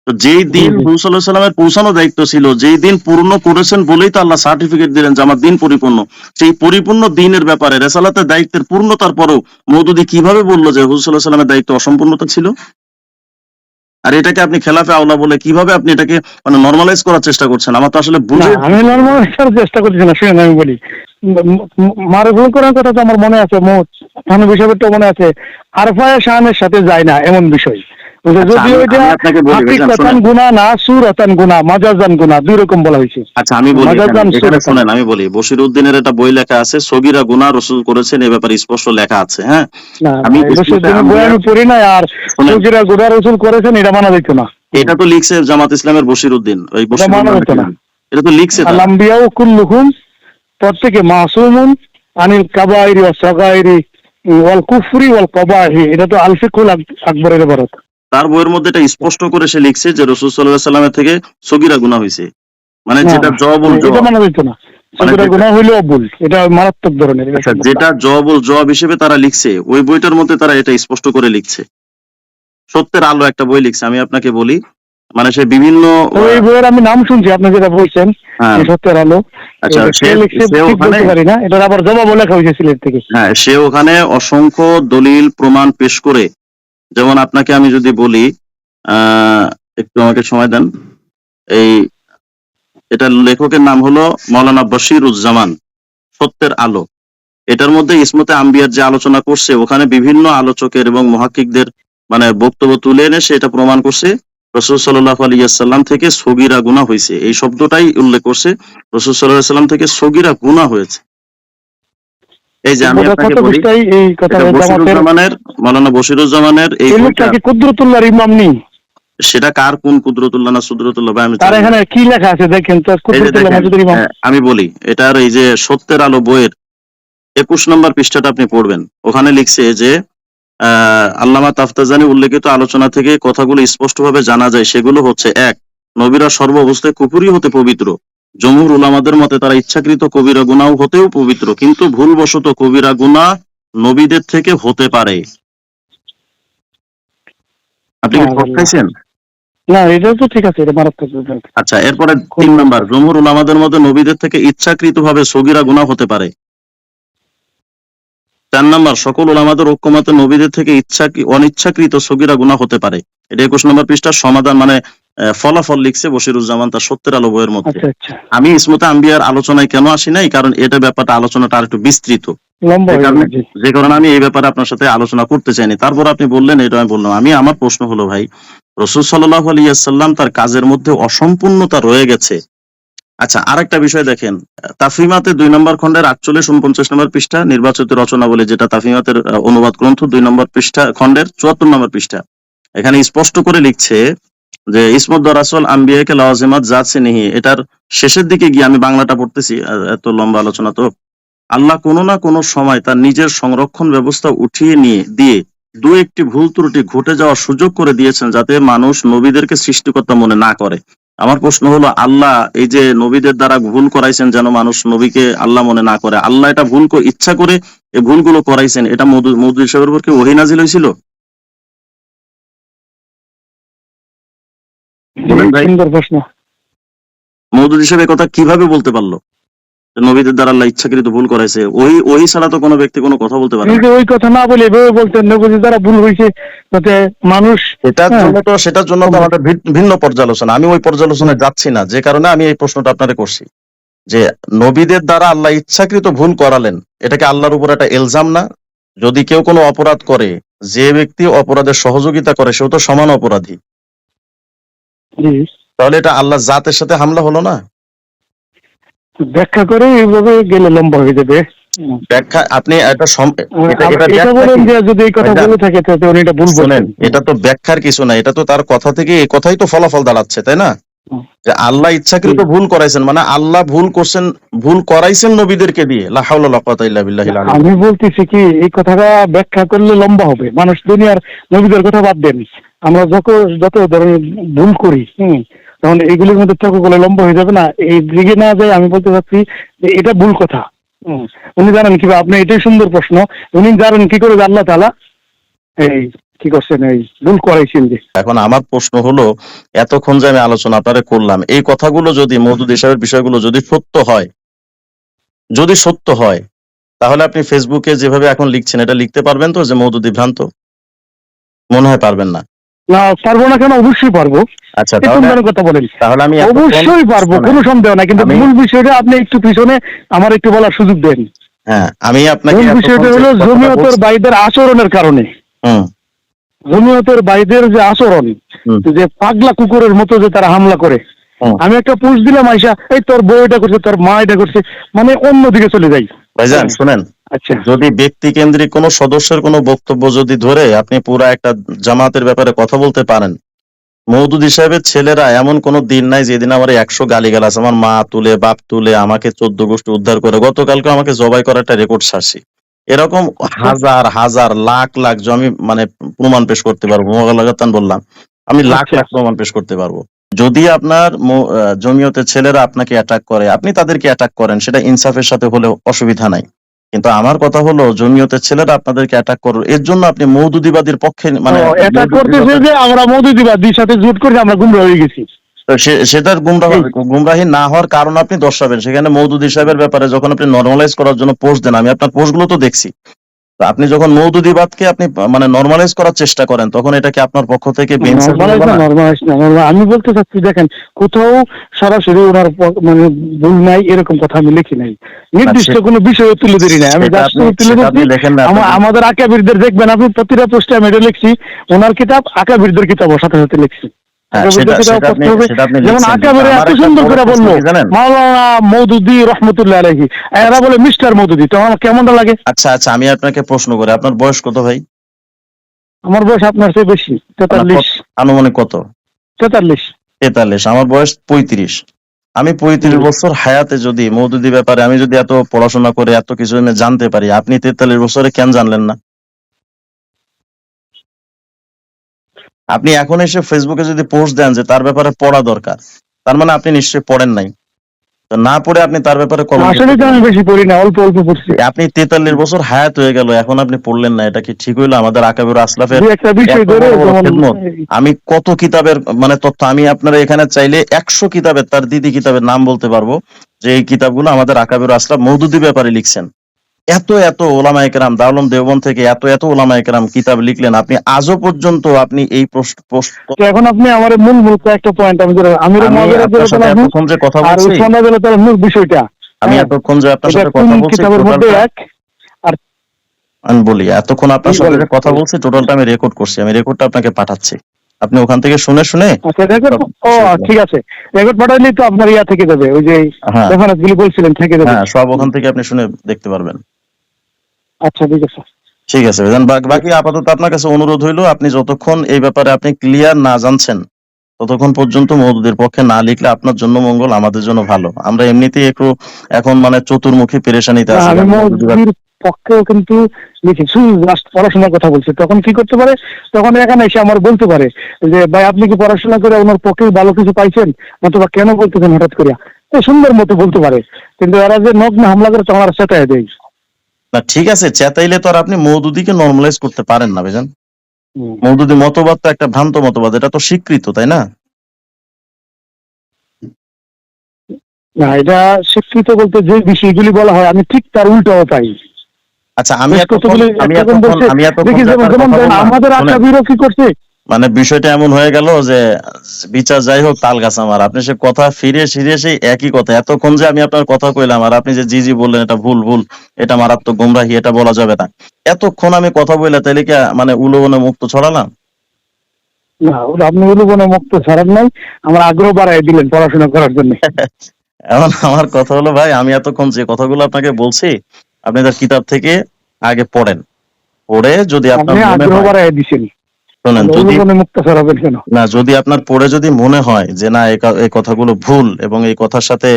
তো যেই জি দিন জি। হুজুর সাল্লাল্লাহু আলাইহি ওয়াসাল্লামের পৌঁছানোর দায়িত্ব ছিল, যেই দিন পূর্ণ করেছেন বলেই তো আল্লাহ সার্টিফিকেট দিলেন যে আমার দিন পরিপূর্ণ। সেই পরিপূর্ণ দিনের ব্যাপারে রেসালাতের দায়িত্বের পূর্ণতার পরেও মওদুদি কিভাবে বললো যে হুজুর সাল্লাল্লাহু আলাইহি ওয়াসাল্লামের দায়িত্ব অসম্পূর্ণতা ছিল? আর এটাকে আপনি খেলাফে আওলা বলে কিভাবে আপনি এটাকে মানে নরমালাইজ করার চেষ্টা করছেন? আমার তো আসলে না, বুঝে আমি নর্মাল করার চেষ্টা করছি না, শুনেন আমি বলি। মারফুল করার কথা তো আমার মনে আছে, থানবী সাহেবের তো মনে আছে, আরফায়ে শানের সাথে যায় না এমন বিষয়। আচ্ছা, যদি আমি ওইটা আমি আপনাকে বলি ভাইজান, হাকিকতান শোনেন। গুনাহ না, সুরাতান গুনাহ, মাজাজান গুনাহ, দুই রকম বলা হয়েছে। আচ্ছা, আমি বলি এখানে মাজাজান, এখানে সুরাতান। শোনেন, আমি বলি বশির উদ্দিনের একটা বই লেখা আছে, সগীরা গুনাহ রাসূল করেছেন, এ ব্যাপারে স্পষ্ট লেখা আছে। হ্যাঁ, না না, আমি এগুলো ইসমতে সেদিনের বই আম্বিয়ার, আমি পড়ি নাই। আর শোনেন, সৌদিরা গোদা রসুল করেছেন, এটা মানা যেত না। এটা তো লিখছে জামাত ইসলামের বশির উদ্দিন, ওই এটা বশির মানা উদ্দিন যেত না। এটা তো লিখছে তারা। আল-আম্বিয়াউ কুল্লুহুম, প্রত্যেকে মাসুমুন আনিল কাবাইরি ওয়াস সাগাইরি ওয়াল কুফরি ওয়াল কবাহি, এটা তো আল ফিকহুল আকবরের ইবারত। তার বইয়ের মধ্যে এটা স্পষ্ট করে সে লিখছে যে রাসূল সাল্লাল্লাহু আলাইহি ওয়াসাল্লামের থেকে সগীরা গুনাহ হয়েছে, মানে না, যেটা না, জবল জ, এটা মানা যেত না। মানে সগীরা যেটা, গুনাহ হইলেও ভুল, এটা মারাত্মক ধরনের, এটা আচ্ছা সম্ভব না। যেটা জবল জব হিসেবে তারা লিখছে ওই বইটার মধ্যে তারা এটা স্পষ্ট করে লিখছে। সত্যের আলো একটা বই লিখছে, আমি আপনাকে বলি, মানে সে বিভিন্ন তবে এই বইয়ের আমি নাম শুনছি, আপনি যেটা বলছেন হ্যাঁ, এই সত্যের আলো, আচ্ছা এটা কে লিখছে সে ঠিক ওখানে, বলতে পারি না, এটার আবার জবাবও লেখা হয়েছে সিলেট থেকে। হ্যাঁ সে ওখানে অসংখ্য দলিল প্রমাণ পেশ করে, যেমন আপনাকে আমি যদি বলি, আহ একটু আমাকে সময় দেন, এই এটার লেখকের নাম হলো মৌলানা বশিরুজ্জামান, সত্যের আলো। এটার মধ্যে ইসমতে আম্বিয়ার যে আলোচনা করছে, ওখানে বিভিন্ন আলোচকের এবং মুহাক্কিকদের মানে বক্তব্য তুলে এনে সে এটা প্রমাণ করছে রাসূল সাল্লাল্লাহু আলাইহি ওয়াসাল্লাম থেকে সগীরা গুনাহ হয়েছে, এই শব্দটাই উল্লেখ করছে, রাসূল সাল্লাল্লাহু আলাইহি ওয়াসাল্লাম থেকে সগীরা গুনাহ হয়েছে। এই যে আমি ওটা আপনাকে কত বলি, পৃষ্ঠায় এই কথা এটা জামাতের? বশিরুজ্জামানের, মৌলানা বশিরুজ্জামানের এই এই লোকটা বইটা। কি কুদরতুল্লাহর ইমাম নেই? সেটা কার কোন কুদরতুল্লাহ না সুদরতুল্লাহ ভাই আমি তার জানি না। এখানে কি লেখা আছে দেখেন তো, এই যে কুদরতুল্লাহ দেখেন, মাসুদের ইমাম। আমি বলি, এটার এই যে সত্যের আলো বইয়ের 21 নম্বর পৃষ্ঠাটা আপনি পড়বেন, ওখানে লিখছে যে আল্লামা তাফতাজানি উল্লেখিত আলোচনা থেকে কথাগুলো স্পষ্টভাবে জানা যায়, সেগুলো হচ্ছে: এক, নবীরা সর্ব অবস্থায় কুফরি হতে পবিত্র। জমহুর উলামাদের মতে তারা ইচ্ছাকৃত কবিরা গুনাহ হতেও পবিত্র, কিন্তু ভুলবশত কবিরা গুনাহ নবীদের থেকে হতে পারে। আপনি কি ঠক আল্লাহ। খাইছেন? না, এটা তো ঠিক আছে, এটা মারাত্মক। আচ্ছা, এরপরে 3 নাম্বার, জমহুর উলামাদের মতে নবীদের থেকে ইচ্ছাকৃতভাবে সগীরা গুনাহ হতে পারে। 4 নাম্বার, সকল উলামাদের ঐক্যমতে নবীদের থেকে অনিচ্ছাকৃত সগীরা গুনাহ হতে পারে। এটা 21 নম্বর পৃষ্ঠার সমাধান মানে ফলাফল লিখছে বশিরুজ্জামান তার সত্যের আলো বইয়ের মধ্যে। আচ্ছা, আচ্ছা, আমি ইসমতে আম্বিয়ার আলোচনায় কেন আসি নাই, কারণ এটা ব্যাপারটা আলোচনাটা আর একটু বিস্তৃত, লম্বা হয়ে যাবে, জি। যে কারণে আমি এই ব্যাপারে আপনার সাথে আলোচনা করতে চাইনি। তারপর আপনি বললেন, এটা আমি বললাম। আমার প্রশ্ন হলো ভাই, রাসূল সাল্লাল্লাহু আলাইহি ওয়াসাল্লাম তার কাজের মধ্যে অসম্পূর্ণতা রয়ে গেছে। আচ্ছা, আরেকটা বিষয় দেখেন, তাফহিমাতে 2 নম্বর খণ্ডের 48-49 নম্বর পৃষ্ঠা, নির্বাচিত রচনাবলী, যেটা তাফহিমাতের অনুবাদ গ্রন্থ, 2 নম্বর পৃষ্ঠা খণ্ডের 74 নম্বর পৃষ্ঠা, এখানে স্পষ্ট করে লিখছে যে ইসমত দরাসল আম্বিয়াকে লাওয়াজিমাত জাত সে নেহি। এটার শেষের দিকে গিয়ে আমি বাংলাটা পড়তেছি, এত লম্বা আলোচনা তো। আল্লাহ কোনো না কোনো সময় তার নিজের সংরক্ষণ ব্যবস্থা উঠিয়ে নিয়ে দিয়ে দু একটি ভুল ত্রুটি ঘটে যাওয়ার সুযোগ করে দিয়েছেন, যাতে মানুষ নবীদেরকে সৃষ্টিকর্তা মনে না করে। আমার প্রশ্ন হলো, আল্লাহ এই যে নবীদের দ্বারা ভুল করাইছেন যেন মানুষ নবীকে আল্লাহ মনে না করে, আল্লাহ এটা ভুল ইচ্ছা করে এই ভুলগুলো করাইছেন, এটা মওদুদ সাহেবের উপর কি ওহী নাজিল হয়েছিল? বলেন ভাই, সুন্দর প্রশ্ন। মওদুদ সাহেব কথা কিভাবে বলতে পারলো যে নবীদের দ্বারা আল্লাহ ইচ্ছাকৃত ভুল করাইছে? ওই ছাড়া তো কোনো ব্যক্তি কোনো কথা বলতে পারে না। ওই কথা না বলে এভাবে বলতেন নবীজি দ্বারা ভুল হয়েছে, যাতে মানুষ। হ্যাঁ, সেটার জন্য তো আমাদের ভিন্ন পর্যালোচনা, আমি ওই পর্যালোচনায় যাচ্ছি না, যে কারণে আমি এই প্রশ্নটা আপনারে করছি যে নবীদের দ্বারা আল্লাহ ইচ্ছাকৃত ভুল করালেন, এটাকে আল্লাহর উপর একটা এলজাম না? যদি কেউ কোনো অপরাধ করে, যে ব্যক্তি অপরাধের সহযোগিতা করে সেও তো সমান অপরাধী, জি। তাহলে এটা আল্লাহ জাতের সাথে হামলা হলো না? ব্যাখ্যা করে এইভাবে গেলে লম্বা হয়ে যাবে। ব্যাখ্যা আপনি এটা এটা বলেন যে যদি এই কথা বলে থাকে তাহলে উনি এটা ভুল বলেন। এটা তো ব্যাখ্যার কিছু না, এটা তো তার কথা থেকে এই কথাই তো ফলাফল দাঁড়াচ্ছে, তাই না? যে আল্লাহ ইচ্ছাকৃত ভুল করাইছেন, মানে আল্লাহ ভুল করছেন, ভুল করাইছেন নবীদেরকে দিয়ে। লা হাওলা ওয়ালা কুওয়াতা ইল্লা বিল্লাহিল আলী। আমি বলতেছি কি, এই কথাটা ব্যাখ্যা করলে লম্বা হবে। মানুষ দুনিয়ার নবীদের কথা বাদ দেন, আমরা যত ধরনের ভুল করি, তখন এইগুলির মধ্যে তর্ক করলে লম্বা হয়ে যাবে না, এই দিকে না যায়। আমি বলতে চাচ্ছি যে এটা ভুল কথা। উনি জানেন কি, আপনি এটাই সুন্দর প্রশ্ন, উনি জানেন কি করে যে আল্লাহ তাআলা এই কি করছেন, এই ভুল করাইছেন যে। এখন আমার প্রশ্ন হলো, এতক্ষণ যে আমি আলোচনা আপনারে করলাম, এই কথাগুলো যদি মওদুদ সাহেবের বিষয়গুলো যদি সত্য হয়, তাহলে আপনি ফেসবুকে যেভাবে এখন লিখছেন এটা লিখতে পারবেন তো যে মওদুদি ভ্রান্ত? মনে হয় পারবেন না। না, পারবো না কেন? অবশ্যই পারবো। আচ্ছা, কথা বলেন, তাহলে আমি অবশ্যই পারবো, কোনো সন্দেহ নাই। কিন্তু মূল বিষয়টা আপনি একটু পিছনে আমার একটু বলার সুযোগ দেন। হ্যাঁ, আমি আপনাকে মূল বিষয়টা হলো জমিয়তের বাইদের আচরণের কারণে। জমিয়তের বাইদের যে আচরণ, যে পাগলা কুকুরের মতো যে তারা হামলা করে। আমি একটা পোস্ট দিলাম, আইসা এই তোর বউ এটা করছে, তোর মা এটা করছে, মানে অন্যদিকে চলে যাই। ভাইজান শুনেন, আচ্ছা, যদি ব্যক্তি কেন্দ্রিক কোনো সদস্যের কোনো বক্তব্য যদি ধরে আপনি পুরা একটা জামাতের ব্যাপারে কথা বলতে পারেন, মওদুদি সাহেবের ছেলেরা এমন কোনো দিন নাই যেদিন আমার 100 গালিগালাজ, আমার মা তুলে বাপ তুলে আমাকে 14 গোষ্ঠী উদ্ধার করে, গতকালকে আমাকে জবাই করার একটা রেকর্ড সারছি, এরকম হাজার হাজার লাখ লাখ আমি মানে প্রমাণ পেশ করতে পারবো। মোগালাগাতান বললাম, আমি লাখ লাখ প্রমাণ পেশ করতে পারবো। যদি আপনার জমিয়তের ছেলেরা আপনাকে অ্যাটাক করে, আপনি তাদেরকে অ্যাটাক করেন, সেটা ইনসাফের সাথে হলেও অসুবিধা নাই। কিন্তু আমার কথা হলো জমিয়তের ছেলেরা আপনাদেরকে অ্যাটাক করবে, এর জন্য আপনি মওদুদিবাদের পক্ষে মানে এটা করতেছে যে আমরা মৌদুদিবাদীর সাথে জোট করে আমরা গুমরা হয়ে গেছি। সেটার গুমরাহি না হওয়ার কারণ আপনি দর্শাবেন। সেখানে মওদুদি সাহেবের ব্যাপারে যখন আপনি নর্মালাইজ করার জন্য পোস্ট দেন, আমি আপনার পোস্টগুলো তো দেখছি। তো আপনি যখন মওদুদিবাদকে আপনি মানে নরমালাইজ করার চেষ্টা করেন, তখন এটা কি আপনার পক্ষ থেকে বেইনসাফি নর্মালাইজ হবে না, না? নর্মালাইজ না, আমি বলতে চাচ্ছি দেখেন, কোথাও সরাসরি ওনার মানে ভুল নাই এরকম কথা আমি লিখি নাই, নির্দিষ্ট সে- কোনো বিষয় তুলে ধরি নাই, আমি সেটা জাস্ট আপনি তুলে সেটা আপনি ধরছি লেখেন না, আপনার আমাদের আকাবিরদের দেখবেন আপনি প্রতিটা পোস্টে আমি এটা লিখছি, ওনার কিতাব আকাবিরদের কিতাব সাথে সাথে লিখছি। হ্যাঁ, আকাবিরদের কিতাব পড়তে হবে। সেটা আপনি যেমন লিখছেন, কিন্তু আকাবিরে আমার এত একটা সুন্দর বড় করে প্রশ্ন বললো কি জানেন? মাওলানা মওদুদি রহমতুল্লাহ আলাইহি, এরা আচ্ছা বলে মিস্টার মওদুদি, তো আমার কেমনটা লাগে? আচ্ছা আচ্ছা, আমি আপনাকে প্রশ্ন করি, আপনার বয়স কত ভাই? আমার বয়স আপনার চেয়ে বেশি, আপনার 43। আনুমানিক কত? 43। 43। আমার বয়স 35। আমি 35 বছর হায়াতে যদি মওদুদি ব্যাপারে আমি যদি এত পড়াশোনা করে এত কিছু জানতে পারি, আপনি 43 বছরে কেন জানলেন না? আপনি এখন এসে ফেসবুকে যদি পোস্ট দেন যে তার ব্যাপারে পড়া দরকার, তার মানে আপনি নিশ্চয়ই পড়েন নাই। তো না পড়ে আপনি তার ব্যাপারে কলম আসলে তো আমি বেশি পড়ি না, অল্প অল্প পড়ছি। আপনি 43 বছর হায়াত হয়ে গেল, এখন আপনি পড়লেন না, এটা কি ঠিক হইলো? আমাদের আকাবির আসলাফের দু একটা বিষয় এত ধরে বড় বড় যেমন খেদমত, আমি কত কিতাবের মানে তথ্য, আমি আপনারা এখানে চাইলে 100 কিতাবের তার দিদি কিতাবের নাম বলতে পারবো, যে এই কিতাবগুলো আমাদের আকাবির আসলাফ মওদুদি ব্যাপারে লিখছেন। এত এত ওলামা একরাম দারুল উলুম দেওবন্দ থেকে এত এত ওলামা একরাম কিতাব লিখলেন, আপনি আজও পর্যন্ত আপনি এই তো এখন আপনি আমার মূল মূল কয়েকটা পয়েন্ট আমি আমির আমি আপনার সাথে এতক্ষণ যে কথা আর বলছি, উসমান রাদিয়াল্লাহু মূল বিষয়টা, আমি হ্যাঁ, এতক্ষণ যে আপনার এটা সাথে কোন কথা বলছি কিতাবের মধ্যে টোটালটা, এক, আর আমি বলি এতক্ষণ আপনার সাথে বলেন যে কথা বলছি টোটালটা আমি রেকর্ড করছি, আমি রেকর্ডটা আপনাকে পাঠাচ্ছি, আপনি ওখান থেকে শুনে শুনে আচ্ছা রেকর্ড, সব ও শেষ করুন। ঠিক আছে, রেকর্ড পাঠাইলেই তো আপনার ইয়া থেকে যাবে, ওই যে হ্যাঁ রেফারেন্স গুলি বলছিলেন থেকে যাবে। হ্যাঁ, সব ওখান থেকে আপনি শুনে দেখতে পারবেন। আচ্ছা ঠিক আছে। ঠিক আছে ভাইজান, বাকি আপাতত আপনার কাছে অনুরোধ হইলো, আপনি যতক্ষণ এই ব্যাপারে আপনি ক্লিয়ার না জানছেন ততক্ষণ পর্যন্ত মওদুদের পক্ষে না লিখলে আপনার জন্য মঙ্গল, আমাদের জন্য ভালো। আমরা এমনিতেই একটু এখন মানে চতুর্মুখী পেরেশানিতে না আছি, আমি কারণ মওদুদিবাদ মৌদুদির পক্ষেও কিন্তু লিখেছি, জাস্ট পড়াশোনার কথা বলছি, তখন কি করতে পারে, তখন এখানে এসে আমার বলতে পারে যে ভাই আপনি কি পড়াশোনা করে ওনার পক্ষে ভালো কিছু পাইছেন, অথবা কেন বলতেছেন হঠাৎ করে, সুন্দর মতো বলতে পারে। কিন্তু এরা যে নগ্ন হামলা করে তখন আর সেটাই দেয়। না ঠিক আছে, চেতাইলে তো আর আপনি মওদুদিকে নরমালাইজ করতে পারেন না ভাইজান। মওদুদি মতবাদ তো একটা ভ্রান্ত মতবাদ, এটা তো স্বীকৃত, তাই না? না এটা স্বীকৃত বলতে যে বিষয়গুলি বলা হয় আমি ঠিক তার উল্টাও পাই। আচ্ছা, বেশ কতগুলি একরকম বলছে, দেখি যেমন যেমন ধরেন আমাদের আকাবিরও কি করছে। মানে বিষয়টা এমন হয়ে গেল যে বিচার যাই হোক তাল গাছ আমার, আপনি সে কথা ফিরে ফিরে সেই একই কথা, এতক্ষণ যে আমি আপনার কথা কইলাম আর আপনি যে জি জি বললেন এটা ভুল ভুল, এটা মারাত্মক গোমরাহি, এটা বলা যাবে না, এতক্ষণ আমি কথা বললে তাইলে কি মানে উলোবনে মুক্ত ছড়ালাম? না ওটা আপনি উলুবনে মুক্ত ছাড়ার নাই, আমার আগ্রহ বাড়াই দিলেন পড়াশোনা করার জন্য। এখন আমার কথা হলো ভাই, আমি এতক্ষণ যে কথাগুলো আপনাকে বলছি আপনি তার কিতাব থেকে আগে পড়েন, পড়ে যদি আপনার আপনি মনে আগ্রহ হয়, বাড়াই দিছেন, শোনেন, যদি উলুবনে মুক্ত ছাড়াবেন কেন? না, যদি আপনার পড়ে যদি মনে হয় যে না এই কথাগুলো ভুল এবং এই কথার সাথে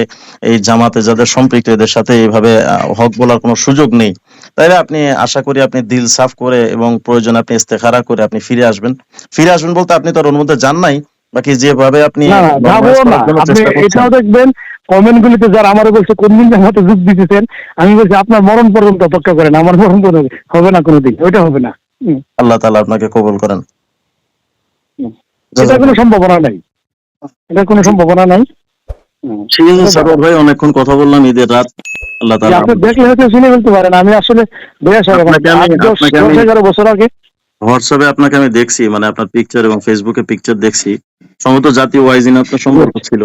এই জামাতে যাদের সম্পৃক্ত এদের সাথে এইভাবে হক বলার কোনো সুযোগ নেই, তাহলে আপনি আশা করি আপনি দিল সাফ করে এবং প্রয়োজন আপনি ইস্তেখারা করে আপনি ফিরে আসবেন। ফিরে আসবেন বলতে আপনি তো আর ওর মধ্যে যান নাই, বাকি যেভাবে আপনি না না যাবো নরমালাইজ না, করার জন্য আপনি চেষ্টা করছেন। এটাও দেখবেন কমেন্ট গুলিতে যারা আমার বলছে কোন দিন হয়তো যোগ দিতেছেন, আমি বলছি আপনার মরণ পর্যন্ত অপেক্ষা করেন, আমার মরণ পর্যন্ত হবে না কোনোদিন, ওইটা হবে না। আল্লাহ তাআলা আপনাকে কবুল করেন। এটা কোনো সম্ভাবনা নাই, এটা কোনো সম্ভাবনা নাই। ঠিক আছে সাগর ভাই, অনেকক্ষণ কথা বললাম, ঈদের রাত, আল্লাহ তাআলা আপনি দেখলে হয়তো শুনে ফেলতে পারেন, আমি আসলে বয়স হবে আপনাকে আমি 10-11 বছর আগে হোয়াটসঅ্যাপে আপনাকে আমি দেখছি, মানে আপনার পিকচার এবং ফেসবুকে পিকচার দেখছি, সম্ভবত জাতীয় ওয়াইজিন আপনার সম্পর্ক ছিল।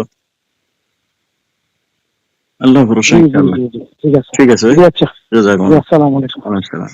আল্লাহ ভরসা, জি জি ইনশাআল্লাহ। জি জি, ঠিক আছে। ঠিক আছে ভাই, জি আচ্ছা, জি জাযাকুমুল্লাহ। আসসালামু আলাইকুম। ওয়ালাইকুম আসসালাম।